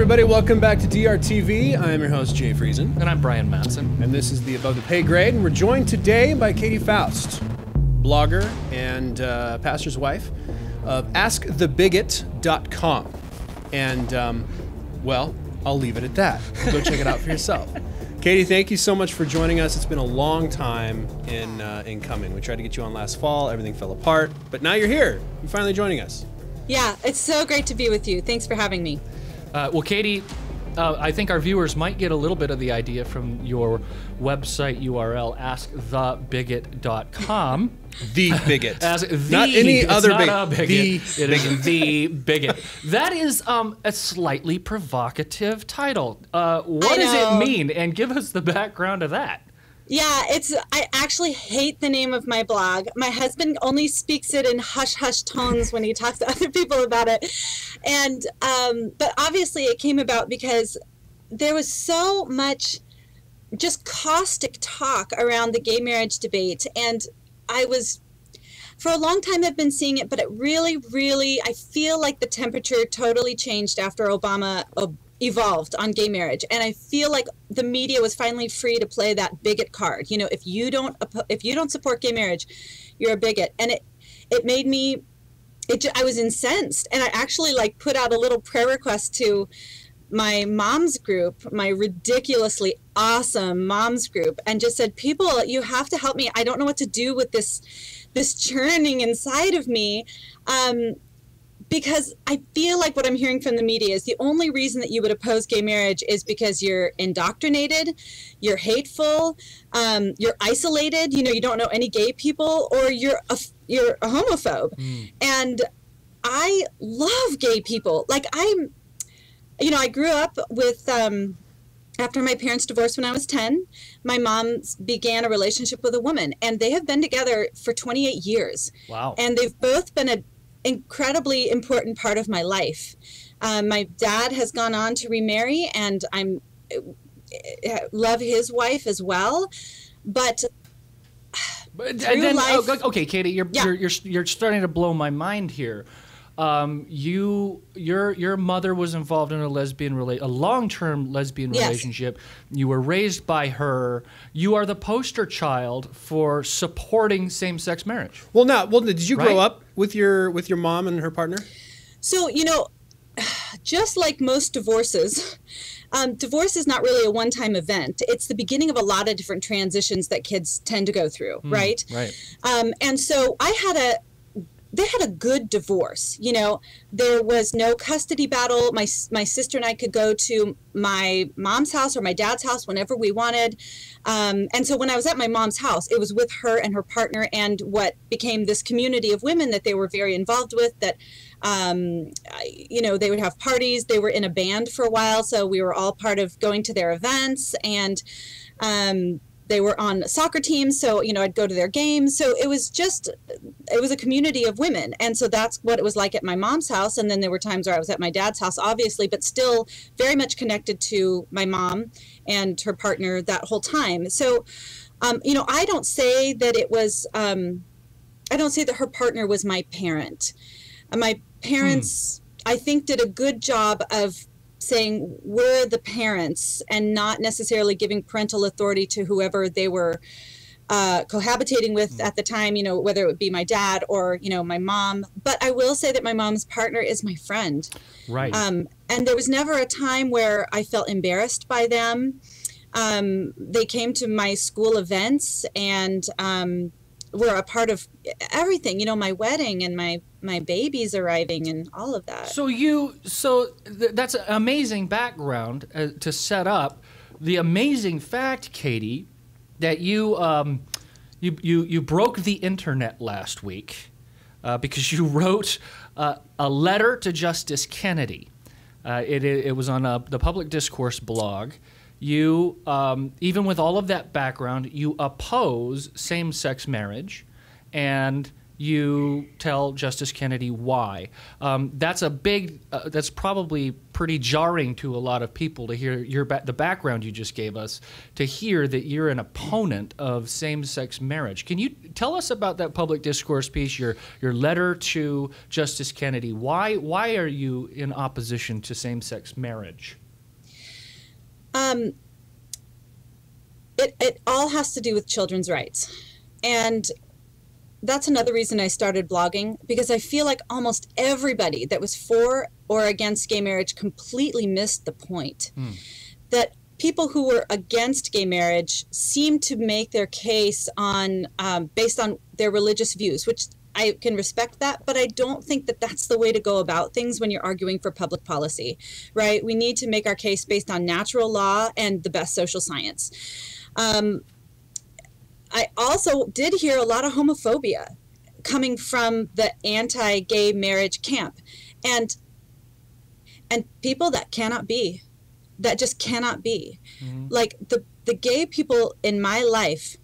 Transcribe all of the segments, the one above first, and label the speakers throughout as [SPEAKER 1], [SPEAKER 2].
[SPEAKER 1] everybody. Welcome back to DRTV. I'm your host, Jay Friesen.
[SPEAKER 2] And I'm Brian Matson.
[SPEAKER 1] And this is the Above the Pay Grade. And we're joined today by Katy Faust, blogger and pastor's wife of AskTheBigot.com. And, well, I'll leave it at that. Go check it out for yourself. Katy, thank you so much for joining us. It's been a long time in coming. We tried to get you on last fall. Everything fell apart. But now you're here. You're finally joining us.
[SPEAKER 3] Yeah, it's so great to be with you. Thanks for having me.
[SPEAKER 2] Well, Katy, I think our viewers might get a little bit of the idea from your website URL, AskTheBigot.com.
[SPEAKER 1] The Bigot.
[SPEAKER 2] Not
[SPEAKER 1] any other
[SPEAKER 2] bigot.
[SPEAKER 1] The
[SPEAKER 2] It is The Bigot. That is a slightly provocative title. What does it mean? And give us the background of that.
[SPEAKER 3] Yeah, I actually hate the name of my blog. My husband only speaks it in hush-hush tones when he talks to other people about it. And but obviously it came about because there was so much just caustic talk around the gay marriage debate. And for a long time I've been seeing it, but it really, I feel like the temperature totally changed after Obama evolved on gay marriage, and I feel like the media was finally free to play that bigot card. You know, if you don't support gay marriage, you're a bigot. And it made me, I was incensed, and I actually put out a little prayer request to my mom's group, my ridiculously awesome mom's group, and just said, people, you have to help me. I don't know what to do with this churning inside of me. Because I feel like what I'm hearing from the media is the only reason that you would oppose gay marriage is because you're indoctrinated, you're hateful, you're isolated, you don't know any gay people, or you're a homophobe. And I love gay people. I grew up with, after my parents divorced when I was 10, my mom began a relationship with a woman, and they have been together for 28 years.
[SPEAKER 2] Wow.
[SPEAKER 3] And they've both been an incredibly important part of my life. My dad has gone on to remarry, and I love his wife as well. But
[SPEAKER 2] okay, Katy, you're starting to blow my mind here. Your mother was involved in a long-term lesbian relationship. You were raised by her. You are the poster child for supporting same-sex marriage.
[SPEAKER 1] Did you grow up with your mom and her partner?
[SPEAKER 3] So, just like most divorces, divorce is not really a one-time event. It's the beginning of a lot of different transitions that kids tend to go through, right?
[SPEAKER 2] Right.
[SPEAKER 3] And so they had a good divorce. There was no custody battle. My sister and I could go to my mom's house or my dad's house whenever we wanted. And so when I was at my mom's house, it was with her and her partner and what became this community of women that they were very involved with, that, they would have parties. They were in a band for a while, so we were all part of going to their events, and they were on soccer teams, so, I'd go to their games. So it was a community of women. And so that's what it was like at my mom's house. And then there were times where I was at my dad's house, obviously, but still very much connected to my mom and her partner that whole time. So, I don't say that I don't say that her partner was my parent. My parents, I think, did a good job of saying we're the parents and not necessarily giving parental authority to whoever they were cohabitating with at the time, whether it would be my dad or, my mom. But I will say that my mom's partner is my friend.
[SPEAKER 2] Right.
[SPEAKER 3] And there was never a time where I felt embarrassed by them. They came to my school events and were a part of everything, my wedding and my babies arriving and all of that.
[SPEAKER 2] So that's an amazing background to set up the amazing fact, Katy, that you broke the internet last week because you wrote a letter to Justice Kennedy. It was on the Public Discourse blog. You, even with all of that background, you oppose same-sex marriage, and you tell Justice Kennedy why. That's a big, that's probably pretty jarring to a lot of people to hear the background you just gave us, to hear that you're an opponent of same-sex marriage. Can you tell us about that public discourse piece, your letter to Justice Kennedy? Why are you in opposition to same-sex marriage?
[SPEAKER 3] It all has to do with children's rights. And that's another reason I started blogging, because I feel like almost everybody that was for or against gay marriage completely missed the point. That people who were against gay marriage seem to make their case on based on their religious views, which I can respect that, but I don't think that that's the way to go about things when you're arguing for public policy, right? We need to make our case based on natural law and the best social science. I also did hear a lot of homophobia coming from the anti-gay marriage camp, and people that cannot be, that just cannot be. Like the gay people in my life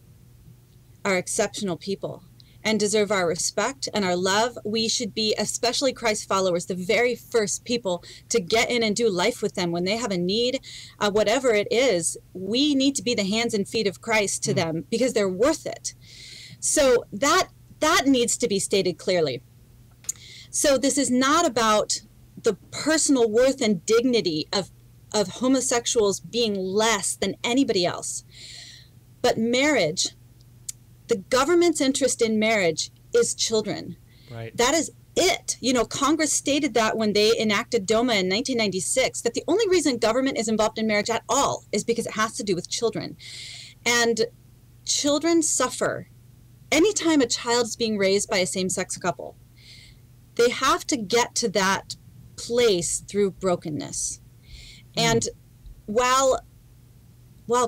[SPEAKER 3] are exceptional people and deserve our respect and our love. We should be, especially Christ followers, the very first people to get in and do life with them when they have a need, whatever it is. We need to be the hands and feet of Christ to them, because they're worth it. So that needs to be stated clearly. So this is not about the personal worth and dignity of homosexuals being less than anybody else. But marriage, the government's interest in marriage is children.
[SPEAKER 2] Right.
[SPEAKER 3] That is it. You know, Congress stated that when they enacted DOMA in 1996, that the only reason government is involved in marriage at all is because it has to do with children. And children suffer. Anytime a child is being raised by a same-sex couple, they have to get to that place through brokenness. And while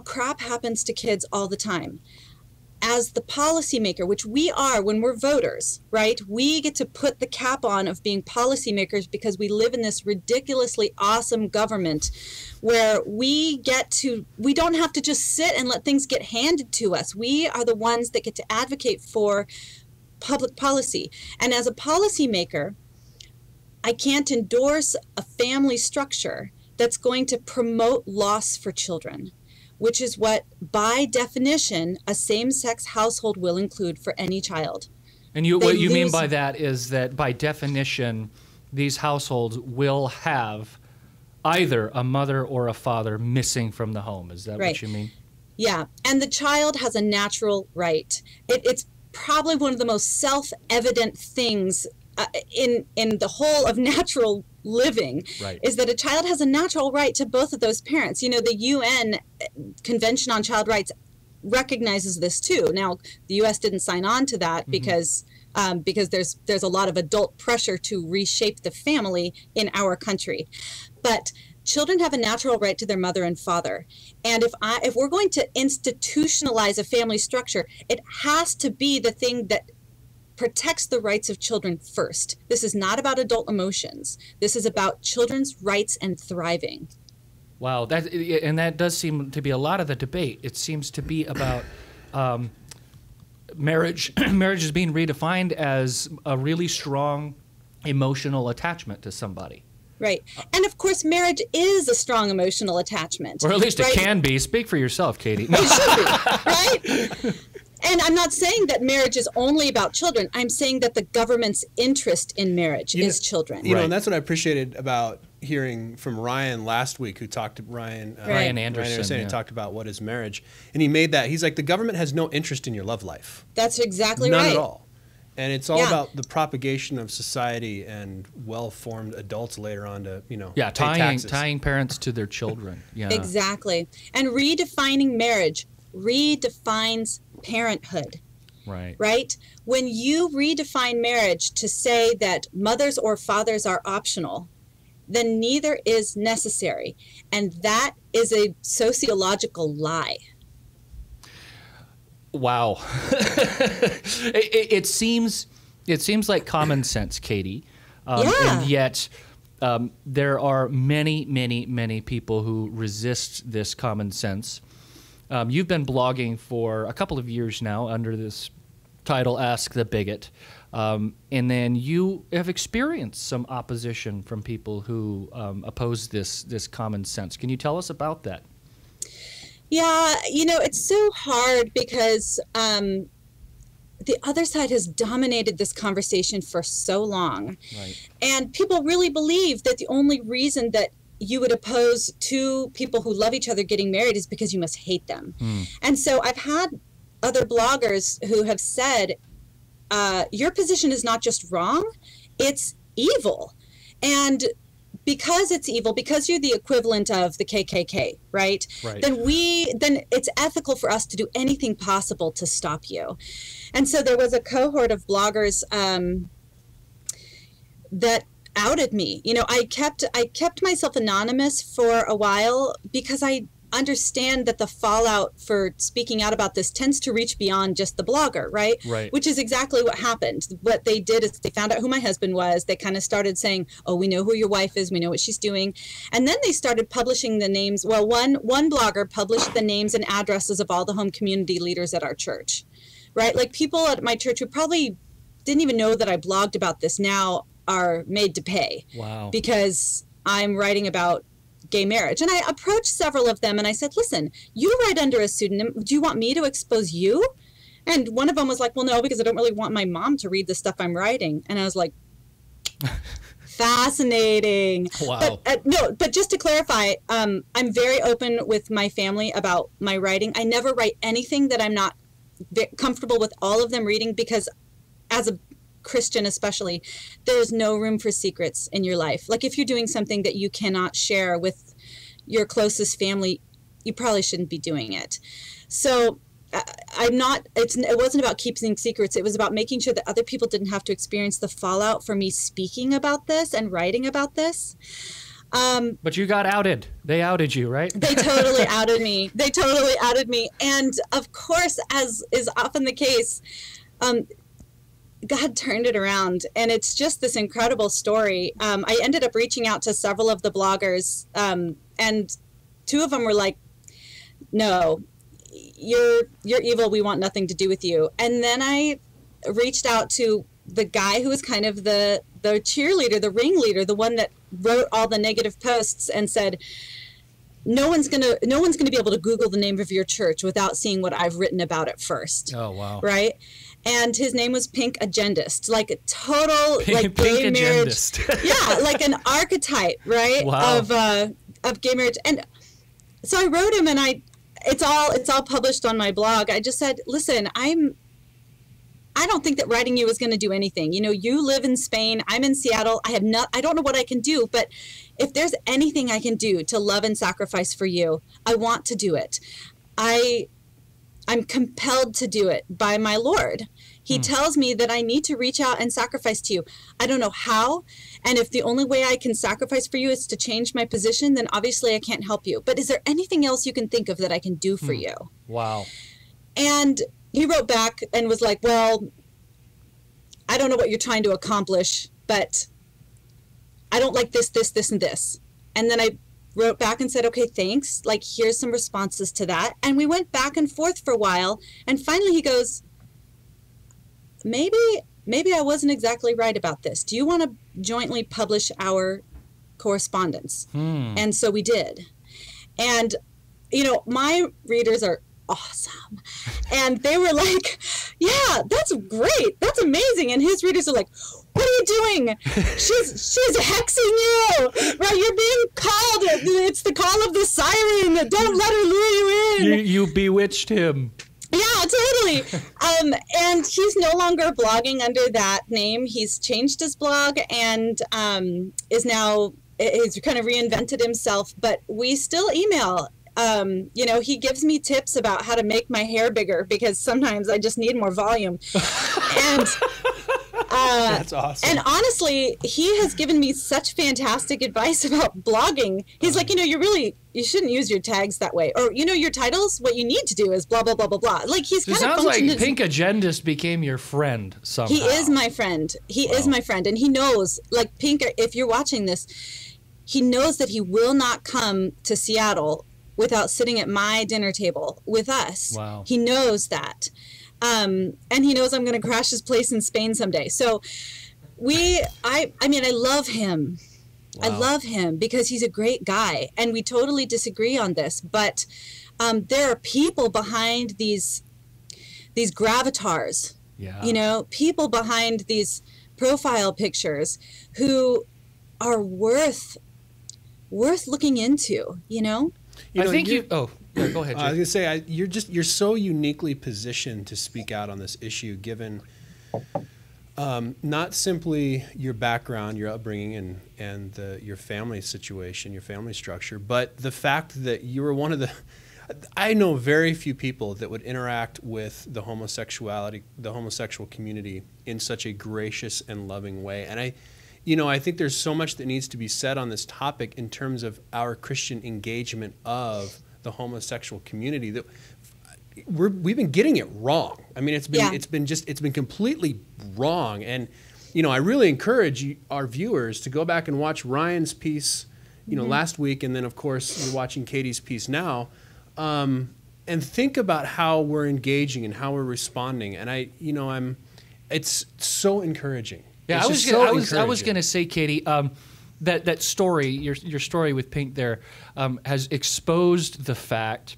[SPEAKER 3] crap happens to kids all the time, as the policymaker, which we are when we're voters, right? We get to put the cap on of being policymakers because we live in this ridiculously awesome government where we don't have to just sit and let things get handed to us. We are the ones that get to advocate for public policy. And as a policymaker, I can't endorse a family structure that's going to promote loss for children, which is what, by definition, a same-sex household will include for any child.
[SPEAKER 2] And what you mean by that is that, by definition, these households will have either a mother or a father missing from the home. Is that what you mean?
[SPEAKER 3] Yeah, and the child has a natural right. It's probably one of the most self-evident things in the whole of natural living, is that a child has a natural right to both of those parents. You know, the UN Convention on Child Rights recognizes this too. Now, the U.S. didn't sign on to that because there's a lot of adult pressure to reshape the family in our country. But children have a natural right to their mother and father. And if we're going to institutionalize a family structure, it has to be the thing that protects the rights of children first. This is not about adult emotions. This is about children's rights and thriving.
[SPEAKER 2] Wow, that does seem to be a lot of the debate. It seems to be about marriage. Marriage is being redefined as a really strong emotional attachment to somebody.
[SPEAKER 3] Right. And of course, marriage is a strong emotional attachment.
[SPEAKER 2] Or at least it can be. Speak for yourself, Katy.
[SPEAKER 3] It should be, right? And I'm not saying that marriage is only about children. I'm saying that the government's interest in marriage is children.
[SPEAKER 1] You know, and that's what I appreciated about hearing from Ryan last week, who talked to Ryan Anderson, who talked about what is marriage. And he made that, he's like, the government has no interest in your love life.
[SPEAKER 3] That's exactly
[SPEAKER 1] None
[SPEAKER 3] right.
[SPEAKER 1] at all. And it's all about the propagation of society and well-formed adults later on to, you know,
[SPEAKER 2] tying parents to their children. Yeah.
[SPEAKER 3] Exactly. And redefining marriage redefines parenthood.
[SPEAKER 2] Right.
[SPEAKER 3] Right? When you redefine marriage to say that mothers or fathers are optional, then neither is necessary. And that is a sociological lie.
[SPEAKER 2] Wow. It seems like common sense, Katy. And yet there are many, many, many people who resist this common sense. You've been blogging for a couple of years now under this title Ask the Bigot. And then you have experienced some opposition from people who oppose this common sense. Can you tell us about that?
[SPEAKER 3] Yeah, it's so hard because the other side has dominated this conversation for so long.
[SPEAKER 2] Right.
[SPEAKER 3] And people really believe that the only reason that you would oppose two people who love each other getting married is because you must hate them. And so I've had other bloggers who have said, your position is not just wrong, it's evil. And because it's evil, because you're the equivalent of the KKK, right? Then it's ethical for us to do anything possible to stop you. And so there was a cohort of bloggers that outed me. I kept myself anonymous for a while because I understand that the fallout for speaking out about this tends to reach beyond just the blogger, right? Which is exactly what happened. What they did is they found out who my husband was. They kind of started saying, oh, we know who your wife is. We know what she's doing. And then they started publishing the names. Well, one blogger published the names and addresses of all the home community leaders at our church, right? Like people at my church who probably didn't even know that I blogged about this now are made to pay.
[SPEAKER 2] Wow.
[SPEAKER 3] Because I'm writing about gay marriage. And I approached several of them and I said, listen, you write under a pseudonym. Do you want me to expose you? And one of them was like, well, no, because I don't really want my mom to read the stuff I'm writing. And I was like, fascinating.
[SPEAKER 2] Wow.
[SPEAKER 3] But just to clarify, I'm very open with my family about my writing. I never write anything that I'm not comfortable with all of them reading, because as a Christian especially, there's no room for secrets in your life. Like if you're doing something that you cannot share with your closest family, you probably shouldn't be doing it. So it wasn't about keeping secrets. It was about making sure that other people didn't have to experience the fallout for me speaking about this and writing about this.
[SPEAKER 2] But you got outed. They outed you, right?
[SPEAKER 3] They totally outed me. And of course, as is often the case, God turned it around, and it's just this incredible story. I ended up reaching out to several of the bloggers, and two of them were like, no, you're evil. We want nothing to do with you. And then I reached out to the guy who was kind of the cheerleader, the ringleader, the one that wrote all the negative posts and said, no one's gonna be able to Google the name of your church without seeing what I've written about it first.
[SPEAKER 2] Oh, wow.
[SPEAKER 3] Right? And his name was Pink Agendist, like a total like gay
[SPEAKER 2] Pink
[SPEAKER 3] marriage.
[SPEAKER 2] Agendist.
[SPEAKER 3] Yeah, like an archetype, right?
[SPEAKER 2] Wow.
[SPEAKER 3] Of gay marriage. And so I wrote him, and it's all published on my blog. I just said, listen, I don't think that writing you is going to do anything. You live in Spain. I'm in Seattle. I don't know what I can do, but if there's anything I can do to love and sacrifice for you, I want to do it. I'm compelled to do it by my Lord. He tells me that I need to reach out and sacrifice to you. I don't know how. And if the only way I can sacrifice for you is to change my position, then obviously I can't help you. But is there anything else you can think of that I can do for you?
[SPEAKER 2] Wow.
[SPEAKER 3] And he wrote back and was like, well, I don't know what you're trying to accomplish, but I don't like this, this, this, and this. And then I wrote back and said, okay, thanks. Like, here's some responses to that. And we went back and forth for a while. And finally he goes, maybe I wasn't exactly right about this. Do you want to jointly publish our correspondence? And so we did. And, my readers are awesome. And they were like, yeah, that's great. That's amazing. And his readers are like, what are you doing? She's hexing you, right? You're being called. It's the call of the siren. Don't let her lure you in.
[SPEAKER 2] You bewitched him.
[SPEAKER 3] Yeah, totally. And he's no longer blogging under that name. He's changed his blog and he's kind of reinvented himself, but we still email. He gives me tips about how to make my hair bigger because sometimes I just need more volume. And
[SPEAKER 2] that's awesome.
[SPEAKER 3] And honestly, he has given me such fantastic advice about blogging. He's like, you shouldn't use your tags that way. Or, your titles, what you need to do is blah, blah, blah, blah, blah. Like, he's kind of
[SPEAKER 2] sounds like Pink Agendist became your friend somehow.
[SPEAKER 3] He is my friend. He is my friend. And he knows, like, Pink, if you're watching this, he knows that he will not come to Seattle without sitting at my dinner table with us.
[SPEAKER 2] Wow.
[SPEAKER 3] He knows that. And he knows I'm going to crash his place in Spain someday. So I mean, I love him.
[SPEAKER 1] Wow.
[SPEAKER 3] I love him because he's a great guy, and we totally disagree on this. But there are people behind these gravatars,
[SPEAKER 2] Yeah.
[SPEAKER 3] you know, people behind these profile pictures who are worth looking into, you know?
[SPEAKER 2] I think you. Oh, yeah, go ahead, Jay.
[SPEAKER 1] I was gonna say you're so uniquely positioned to speak out on this issue, given not simply your background, your upbringing, and your family situation, your family structure, but the fact that you were one of the. I know very few people that would interact with the homosexual community in such a gracious and loving way, and I think there's so much that needs to be said on this topic in terms of our Christian engagement of the homosexual community. That we've been getting it wrong. I mean, it's been completely wrong. And I really encourage our viewers to go back and watch Ryan's piece, last week, and then of course you're watching Katy's piece now, and think about how we're engaging and how we're responding. And it's so encouraging.
[SPEAKER 2] Yeah, I was going to say, Katy, that story, your story with Pink there, has exposed the fact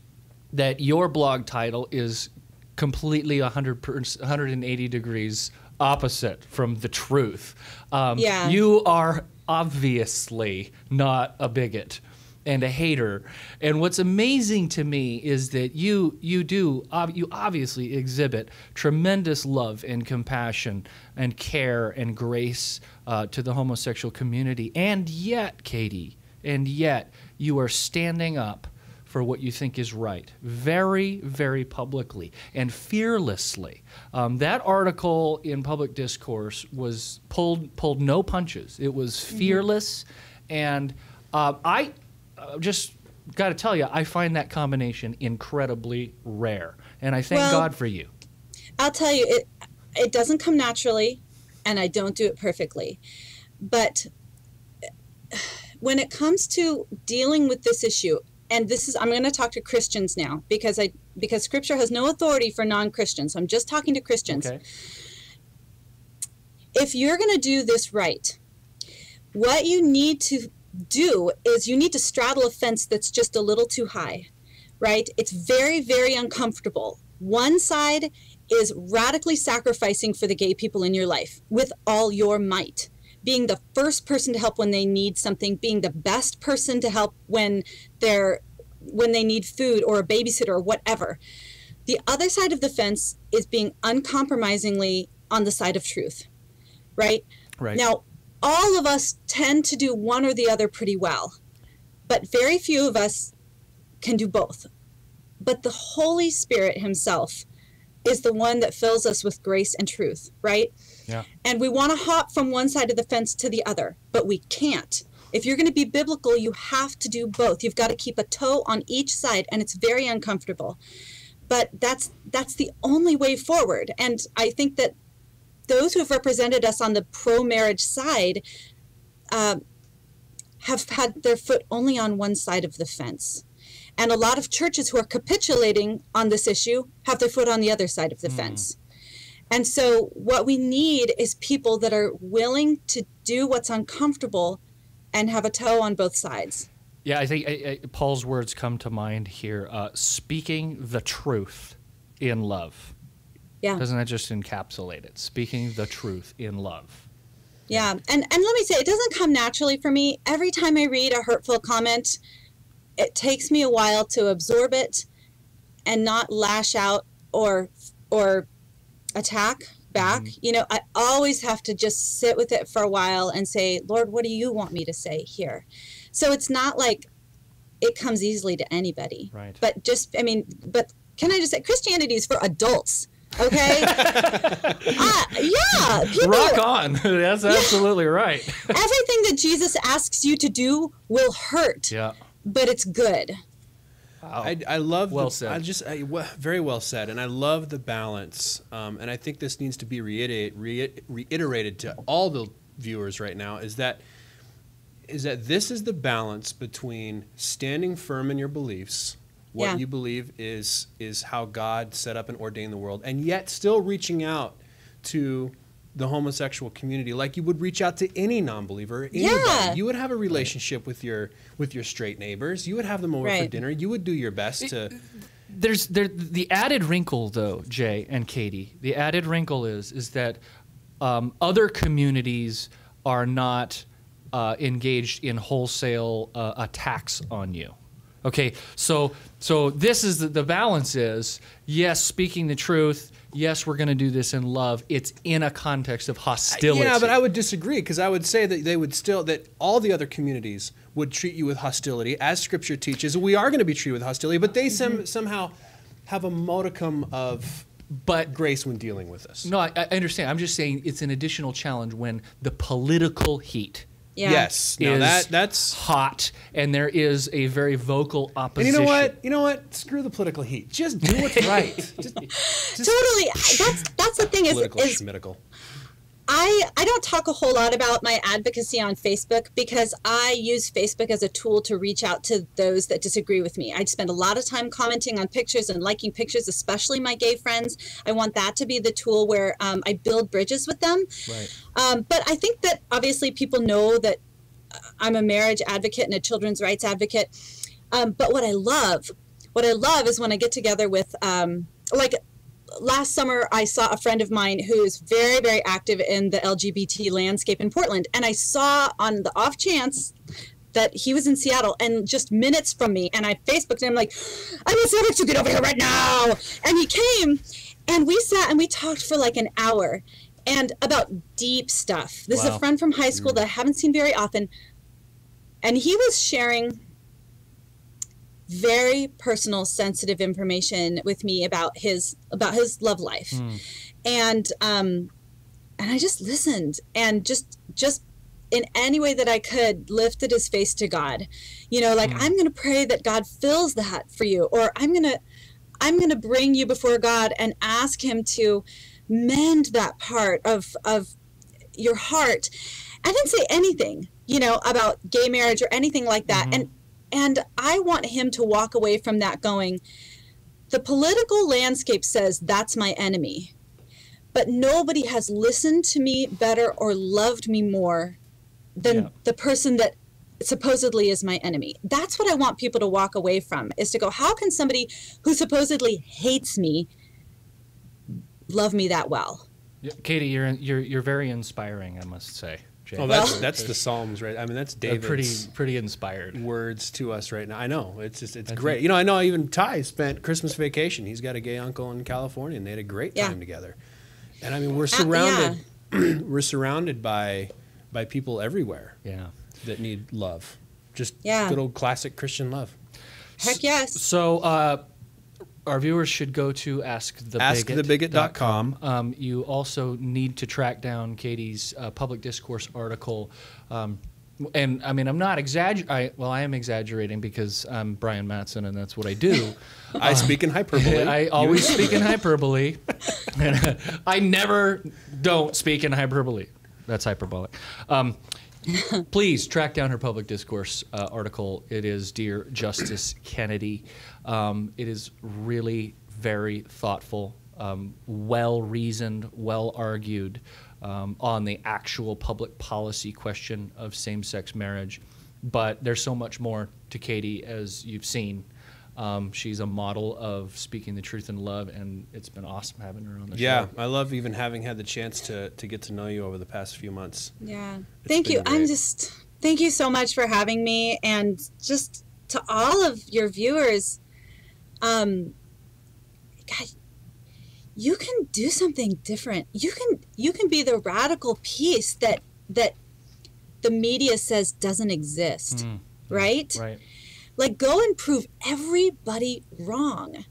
[SPEAKER 2] that your blog title is completely 180 degrees opposite from the truth. You are obviously not a bigot and a hater. And what's amazing to me is that you obviously exhibit tremendous love and compassion and care and grace to the homosexual community. And yet, Katy, you are standing up for what you think is right, very, very publicly and fearlessly. That article in Public Discourse was pulled no punches. It was fearless, and I just got to tell you, I find that combination incredibly rare, and I thank God for you.
[SPEAKER 3] I'll tell you, it doesn't come naturally, and I don't do it perfectly. But when it comes to dealing with this issue, and I'm going to talk to Christians now because Scripture has no authority for non-Christians. So I'm just talking to Christians.
[SPEAKER 2] Okay.
[SPEAKER 3] If you're going to do this right, what you need to do is you need to straddle a fence that's just a little too high, right? It's very, very uncomfortable. One side is radically sacrificing for the gay people in your life with all your might, being the first person to help when they need something, being the best person to help when they need food or a babysitter or whatever. The other side of the fence is being uncompromisingly on the side of truth, right?
[SPEAKER 2] Right.
[SPEAKER 3] Now, all of us tend to do one or the other pretty well, but very few of us can do both. But the Holy Spirit himself is the one that fills us with grace and truth, right?
[SPEAKER 2] Yeah.
[SPEAKER 3] And we want to hop from one side of the fence to the other, but we can't. If you're going to be biblical, you have to do both. You've got to keep a toe on each side, and it's very uncomfortable. But that's the only way forward. And I think that those who have represented us on the pro-marriage side have had their foot only on one side of the fence. And a lot of churches who are capitulating on this issue have their foot on the other side of the fence. And so what we need is people that are willing to do what's uncomfortable and have a toe on both sides.
[SPEAKER 2] Yeah, I think Paul's words come to mind here. Speaking the truth in love.
[SPEAKER 3] Yeah.
[SPEAKER 2] Doesn't that just encapsulate it? Speaking the truth in love.
[SPEAKER 3] Yeah. And let me say, it doesn't come naturally for me. Every time I read a hurtful comment, it takes me a while to absorb it and not lash out or attack back. I always have to just sit with it for a while and say, Lord, what do you want me to say here? So it's not like it comes easily to anybody.
[SPEAKER 2] Right.
[SPEAKER 3] But can I just say, Christianity is for adults. Okay. Yeah.
[SPEAKER 2] Rock on. That's absolutely right.
[SPEAKER 3] Everything that Jesus asks you to do will hurt.
[SPEAKER 2] Yeah.
[SPEAKER 3] But it's good.
[SPEAKER 2] Wow.
[SPEAKER 1] I love
[SPEAKER 2] said.
[SPEAKER 1] Very well said, and I love the balance. And I think this needs to be reiterated to all the viewers right now. Is that this is the balance between standing firm in your beliefs what
[SPEAKER 3] Yeah.
[SPEAKER 1] you believe is how God set up and ordained the world, and yet still reaching out to the homosexual community like you would reach out to any non-believer. Anybody.
[SPEAKER 3] Yeah.
[SPEAKER 1] You would have a relationship with your straight neighbors. You would have them over for
[SPEAKER 3] Right.
[SPEAKER 1] dinner. You would do your best to.
[SPEAKER 2] There's the added wrinkle, though, Jay and Katie. The added wrinkle is that other communities are not engaged in wholesale attacks on you. Okay, so this is the balance is, yes, speaking the truth. Yes, we're going to do this in love. It's in a context of hostility.
[SPEAKER 1] Yeah, but I would disagree, because I would say that they would still, that all the other communities would treat you with hostility, as Scripture teaches. We are going to be treated with hostility, but they somehow have a modicum of grace when dealing with us.
[SPEAKER 2] No, I understand. I'm just saying it's an additional challenge when the political heat
[SPEAKER 3] Yeah.
[SPEAKER 1] Yes, no,
[SPEAKER 2] is
[SPEAKER 1] that's
[SPEAKER 2] hot, and there is a very vocal
[SPEAKER 1] And
[SPEAKER 2] opposition.
[SPEAKER 1] you know what? Screw the political heat. Just do what's right. Just
[SPEAKER 3] Totally. That's the thing is
[SPEAKER 1] schmitical.
[SPEAKER 3] I don't talk a whole lot about my advocacy on Facebook because I use Facebook as a tool to reach out to those that disagree with me. I spend a lot of time commenting on pictures and liking pictures, especially my gay friends. I want that to be the tool where I build bridges with them.
[SPEAKER 2] Right.
[SPEAKER 3] But I think that obviously people know that I'm a marriage advocate and a children's rights advocate. But what I love is when I get together with last summer, I saw a friend of mine who's very, very active in the LGBT landscape in Portland. And I saw on the off chance that he was in Seattle and just minutes from me. And I Facebooked him like, I'm in Seattle, so get over here right now. And he came and we sat and we talked for like an hour and about deep stuff. This is a friend from high school that I haven't seen very often. And he was sharing very personal, sensitive information with me about his love life, and I just listened and just in any way that I could lifted his face to God, I'm gonna pray that God fills that for you, or I'm gonna bring you before God and ask Him to mend that part of your heart. I didn't say anything, about gay marriage or anything like that, and I want him to walk away from that going, the political landscape says that's my enemy, but nobody has listened to me better or loved me more than the person that supposedly is my enemy. That's what I want people to walk away from, is to go, how can somebody who supposedly hates me love me that well?
[SPEAKER 2] Katie, you're very inspiring, I must say. Jay.
[SPEAKER 1] Oh, that's the Psalms, right? I mean, that's David's
[SPEAKER 2] pretty inspired
[SPEAKER 1] words to us right now. I know, it's great. I know even Ty spent Christmas vacation. He's got a gay uncle in California, and they had a great time together. And I mean, we're surrounded we're surrounded by people everywhere that need love. Just good old classic Christian love.
[SPEAKER 3] Heck yes.
[SPEAKER 2] So our viewers should go to askthebigot.com. You also need to track down Katie's Public Discourse article. And I mean, I'm not exaggerating. I am exaggerating because I'm Brian Mattson, and that's what I do.
[SPEAKER 1] I speak in hyperbole.
[SPEAKER 2] I always speak in hyperbole. I never don't speak in hyperbole. That's hyperbolic. Please track down her Public Discourse article. It is Dear Justice Kennedy. It is really very thoughtful, well-reasoned, well-argued on the actual public policy question of same-sex marriage. But there's so much more to Katie, as you've seen. She's a model of speaking the truth in love, and it's been awesome having her on the show.
[SPEAKER 1] Yeah, I love even having had the chance to get to know you over the past few months.
[SPEAKER 3] Yeah, thank you. Thank you so much for having me, and just to all of your viewers, God, you can do something different. You can be the radical piece that the media says doesn't exist, right?
[SPEAKER 2] Right.
[SPEAKER 3] Like, go and prove everybody wrong,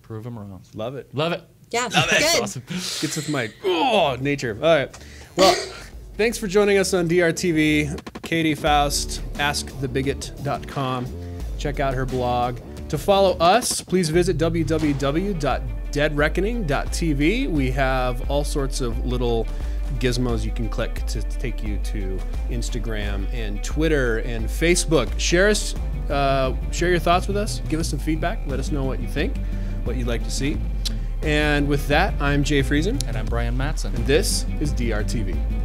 [SPEAKER 2] Prove them wrong.
[SPEAKER 1] Love it.
[SPEAKER 2] Love it.
[SPEAKER 3] Yeah,
[SPEAKER 2] Love it.
[SPEAKER 3] good.
[SPEAKER 2] Awesome.
[SPEAKER 1] Gets with my nature. All right. Well, thanks for joining us on DRTV. Katy Faust, askthebigot.com. Check out her blog. To follow us, please visit www.drtv.com. deadreckoning.tv. We have all sorts of little gizmos you can click to take you to Instagram and Twitter and Facebook. Share your thoughts with us. Give us some feedback. Let us know what you think, what you'd like to see. And with that, I'm Jay Friesen.
[SPEAKER 2] And I'm Brian Mattson.
[SPEAKER 1] And this is DRTV.